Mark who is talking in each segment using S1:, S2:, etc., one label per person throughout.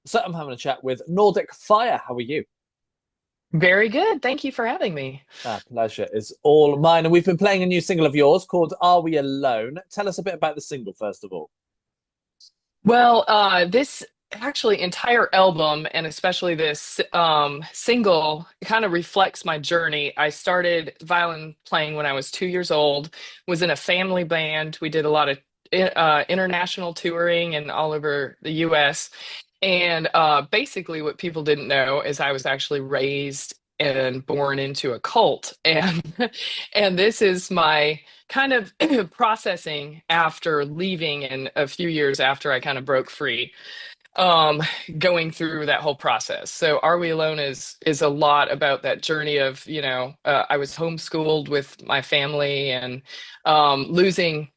S1: So I'm having a chat with Nordik Fire. How are you?
S2: Very good. Thank you for having me.
S1: Pleasure is all mine. And we've been playing a new single of yours called Are We Alone? Tell us a bit about the single, first of all.
S2: This actually entire album and especially this single kind of reflects my journey. I started violin playing when I was 2 years old, was in a family band. We did a lot of international touring and all over the US. And basically, what people didn't know is I was actually raised and born into a cult, and and this is my kind of processing after leaving, and a few years after I kind of broke free, um, going through that whole process. So, Are We Alone is a lot about that journey of, I was homeschooled with my family and losing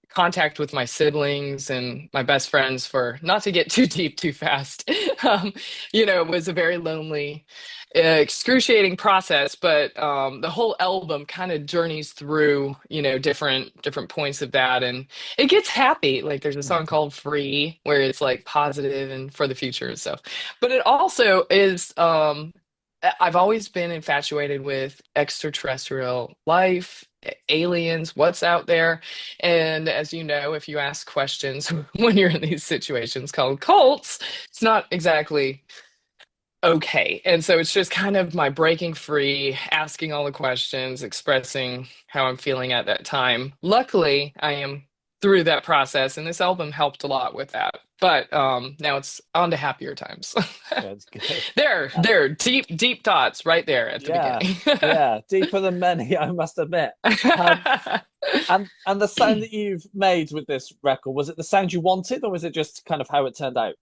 S2: contact with my siblings and my best friends for not to get too deep too fast. It was a very lonely, excruciating process, but the whole album kind of journeys through, different points of that, and it gets happy. Like there's a song called Free where it's like positive and for the future and stuff. But it also is I've always been infatuated with extraterrestrial life, aliens, what's out there. And as you know, if you ask questions when you're in these situations called cults, it's not exactly okay. And so it's just kind of my breaking free, asking all the questions, expressing how I'm feeling at that time. Luckily, I am through that process, and this album helped a lot with that. But now it's on to happier times.
S1: Good, good. Uh,
S2: There, deep, deep thoughts right there at the
S1: yeah,
S2: beginning.
S1: yeah, deeper than many, I must admit. Um, and the sound that you've made with this record, was it the sound you wanted, or was it just kind of how it turned out?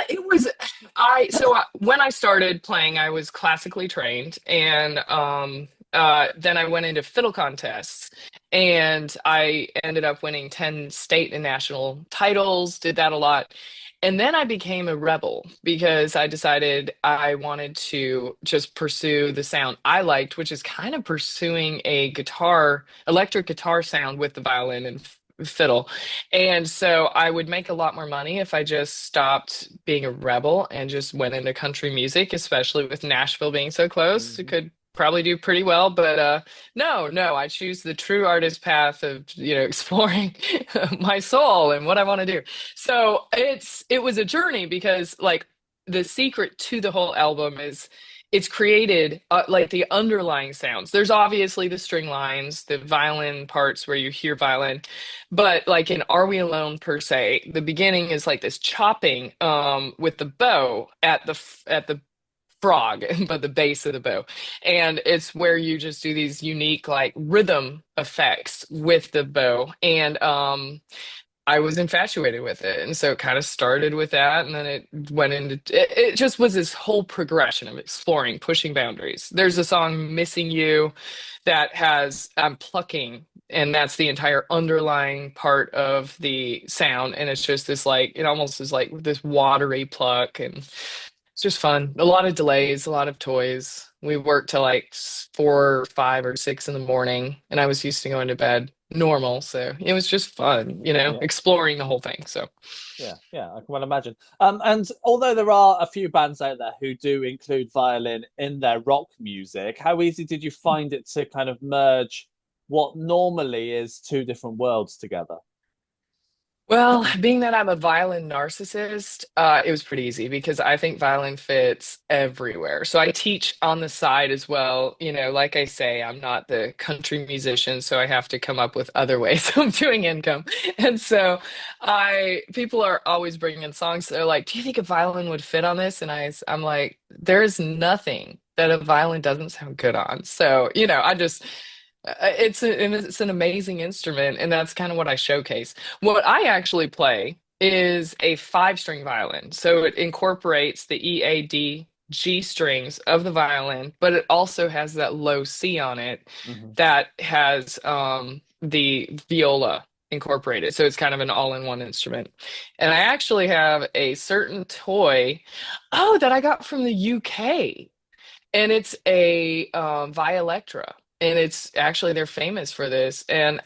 S2: It was when I started playing, I was classically trained, and then I went into fiddle contests, and I ended up winning 10 state and national titles, did that a lot. And then I became a rebel because I decided I wanted to just pursue the sound I liked, which is kind of pursuing a electric guitar sound with the violin and fiddle. And so I would make a lot more money if I just stopped being a rebel and just went into country music, especially with Nashville being so close. It
S1: Mhm.
S2: could probably do pretty well, but no, I choose the true artist path of, exploring my soul and what I want to do. So it was a journey because like the secret to the whole album is it's created like the underlying sounds. There's obviously the string lines, the violin parts where you hear violin, but like in Are We Alone per se, the beginning is like this chopping with the bow at the frog, but the base of the bow. And it's where you just do these unique like rhythm effects with the bow. And I was infatuated with it. And so it kind of started with that. And then it went into it just was this whole progression of exploring, pushing boundaries. There's a song, Missing You, that has I'm plucking, and that's the entire underlying part of the sound. And it's just this like it almost is like this watery pluck, and it's just fun. A lot of delays, a lot of toys. We worked till like 4, 5, or 6 in the morning, and I was used to going to bed normal, so it was just fun,
S1: Yeah.
S2: exploring the whole thing. So
S1: Yeah, yeah, I can well imagine. And although there are a few bands out there who do include violin in their rock music, how easy did you find it to kind of merge what normally is two different worlds together?
S2: well, being that I'm a violin narcissist, it was pretty easy because I think violin fits everywhere. So I teach on the side as well. Like I say, I'm not the country musician, so I have to come up with other ways of doing income. And so people are always bringing in songs. They're like, "Do you think a violin would fit on this?" And I'm like, "There's nothing that a violin doesn't sound good on." So, it's an amazing instrument, and that's kind of what I showcase. What I actually play is a five-string violin, so it incorporates the E, A, D, G strings of the violin, but it also has that low C on it
S1: Hmm.
S2: that has the viola incorporated. So it's kind of an all-in-one instrument. And I actually have a certain toy, that I got from the UK, and it's a Violectra, and it's actually they're famous for this, and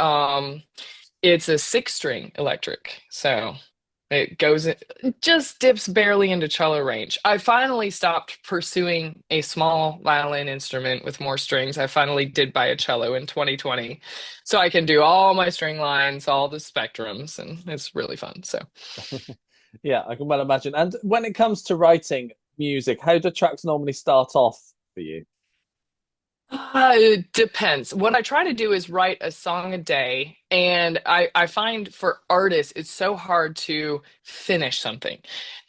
S2: it's a six string electric. So It goes, it just dips barely into cello range. I finally stopped pursuing a small violin instrument with more strings. I finally did buy a cello in 2020. So I can do all my string lines, all the spectrums, and it's really fun. So.
S1: Yeah, I can well imagine. And when it comes to writing music, how do tracks normally start off for you?
S2: It depends. What I try to do is write a song a day, and I find for artists it's so hard to finish something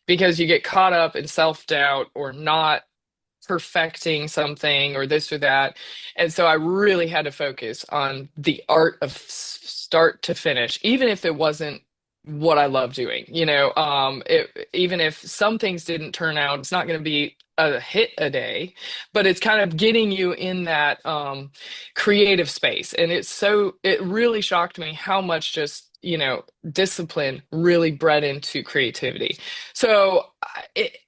S2: because you get caught up in self-doubt or not perfecting something or this or that. And so I really had to focus on the art of start to finish, even if it wasn't what I love doing. Even if some things didn't turn out, it's not going to be a hit a day, but it's kind of getting you in that creative space. And it really shocked me how much just, discipline really bred into creativity. So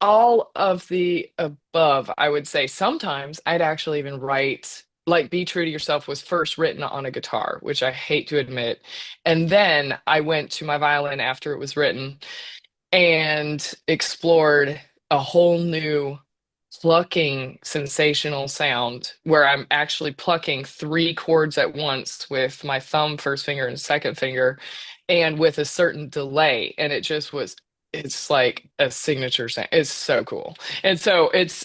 S2: all of the above, I would say sometimes I'd actually even write, like Be True to Yourself was first written on a guitar, which I hate to admit. And then I went to my violin after it was written and explored a whole new plucking sensational sound where I'm actually plucking three chords at once with my thumb, first finger, and second finger, and with a certain delay. And it just was, it's like a signature sound. It's so cool. And so it's,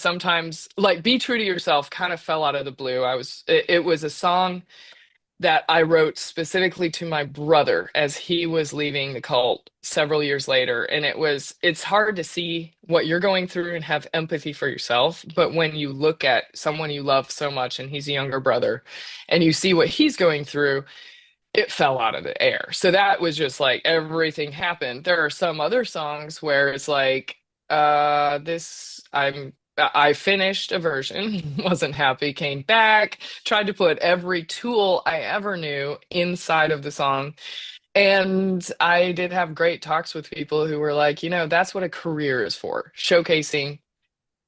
S2: sometimes like Be True to Yourself kind of fell out of the blue. It was a song that I wrote specifically to my brother as he was leaving the cult several years later. And it's hard to see what you're going through and have empathy for yourself. But when you look at someone you love so much and he's a younger brother and you see what he's going through, it fell out of the air. So that was just like everything happened. There are some other songs where it's like, I finished a version, wasn't happy, came back, tried to put every tool I ever knew inside of the song. And I did have great talks with people who were like, that's what a career is for, showcasing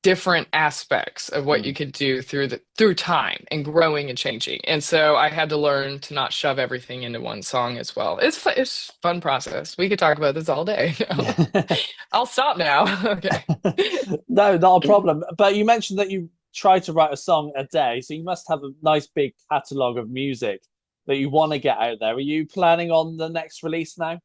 S2: different aspects of what you
S1: Mm.
S2: could do through time and growing and changing. And so I had to learn to not shove everything into one song as well. It's fun process. We could talk about this all day. I'll stop now. Okay.
S1: No, not a problem. But you mentioned that you try to write a song a day, so you must have a nice big catalogue of music that you want to get out there. Are you planning on the next release now?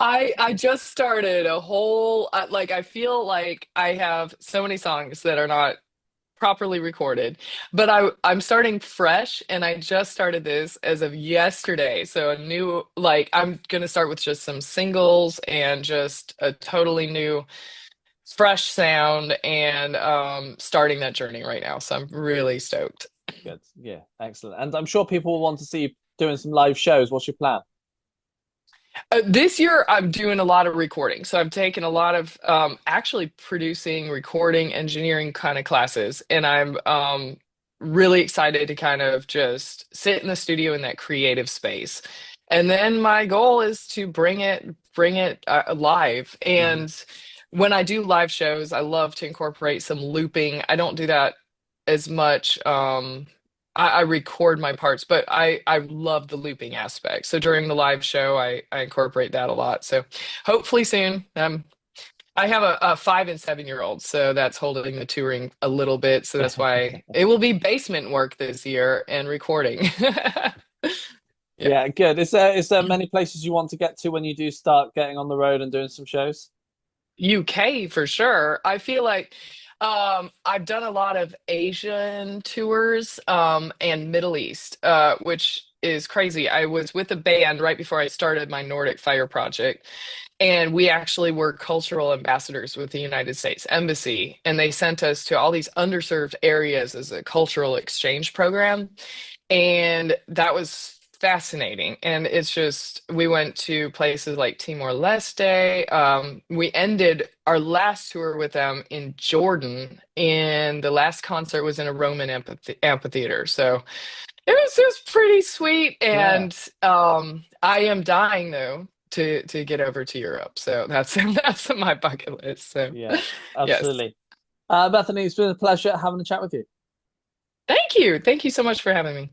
S2: I just started a whole like I feel like I have so many songs that are not properly recorded, but I'm starting fresh and I just started this as of yesterday. So a new like I'm gonna start with just some singles and just a totally new fresh sound and starting that journey right now. So I'm really stoked.
S1: Good. Yeah, excellent. And I'm sure people will want to see you doing some live shows. What's your plan?
S2: This year, I'm doing a lot of recording. So I'm taking a lot of actually producing, recording, engineering kind of classes. And I'm really excited to kind of just sit in the studio in that creative space. And then my goal is to bring it live.
S1: Hmm.
S2: And when I do live shows, I love to incorporate some looping. I don't do that as much. I record my parts, but I love the looping aspect. So during the live show, I incorporate that a lot. So hopefully soon. I have a 5 and 7 year old, so that's holding the touring a little bit. So that's why it will be basement work this year and recording. Yeah.
S1: Yeah, good. Is there many places you want to get to when you do start getting on the road and doing some shows?
S2: UK for sure. I feel like I've done a lot of Asian tours and Middle East, which is crazy. I was with a band right before I started my Nordik Fire project, and we actually were cultural ambassadors with the United States Embassy, and they sent us to all these underserved areas as a cultural exchange program. And that was fascinating. And it's just, we went to places like Timor-Leste. We ended our last tour with them in Jordan, and the last concert was in a Roman amphitheater. So it was pretty sweet.
S1: Yeah,
S2: And I am dying though to get over to Europe. So that's that's on my bucket list. So
S1: yeah,
S2: yes.
S1: absolutely. Bethany, it's been a pleasure having a chat with you.
S2: Thank you. Thank you so much for having me.